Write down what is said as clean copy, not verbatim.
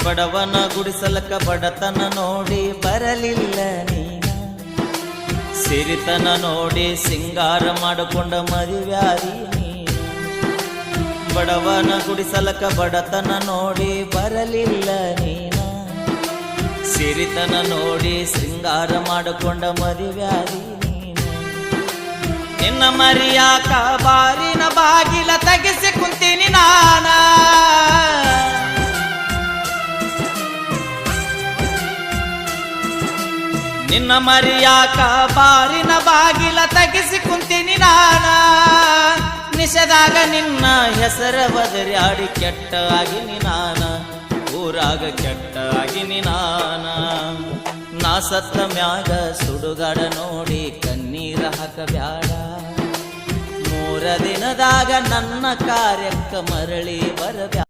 ಬಡವನ ಗುಡಿಸಲಕ ಬಡತನ ನೋಡಿ ಬರಲಿಲ್ಲ ನೀನ, ಸಿರಿತನ ನೋಡಿ ಸಿಂಗಾರ ಮಾಡಿಕೊಂಡ ಮದುವ್ಯಾದಿ ನೀನ. ಬಡವನ ಗುಡಿಸಲಕ ಬಡತನ ನೋಡಿ ಬರಲಿಲ್ಲ ನೀನ, ಸಿರಿತನ ನೋಡಿ ಸಿಂಗಾರ ಮಾಡಿಕೊಂಡ ಮದುವ್ಯಾದಿ ನೀನ. ನಿನ್ನ ಮರಿಯಾಕ ಬಾರಿನ ಬಾಗಿಲ ತೆಗೆಸಿ ಕುಂತೀನಿ ನಾನ, ನಿನ್ನ ಮರಿಯಾಕ ಬಾರಿನ ಬಾಗಿಲ ತೆಗೆಸಿ ಕುಂತೀನಿ ನಾನ. ನಿಷದಾಗ ನಿನ್ನ ಹೆಸರ ಬದರ್ಯಾಡಿ ಕೆಟ್ಟ ಆಗಿನಿ ನಾನ, ಊರಾಗ ಕೆಟ್ಟ ಆಗಿನಿ ನಾನ. ನಾ ಸತ್ತ ಮ್ಯಾಗ ಸುಡುಗಾಡ ನೋಡಿ ಕಣ್ಣೀರ ಹಾಕಬ್ಯಾಡ, 3 ದಿನದಾಗ ನನ್ನ ಕಾರ್ಯಕ್ಕ ಮರಳಿ ಬರಬ್ಯಾಡ.